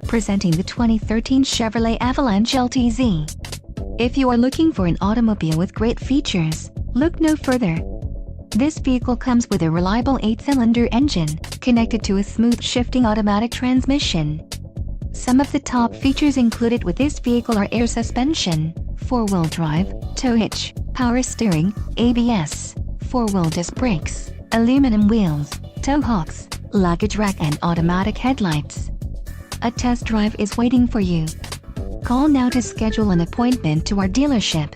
Presenting the 2013 Chevrolet Avalanche LTZ. If you are looking for an automobile with great features, look no further. This vehicle comes with a reliable 8-cylinder engine, connected to a smooth shifting automatic transmission. Some of the top features included with this vehicle are air suspension, 4-wheel drive, tow hitch, power steering, ABS, 4-wheel disc brakes, aluminum wheels, tow hooks, luggage rack and automatic headlights. A test drive is waiting for you. Call now to schedule an appointment to our dealership.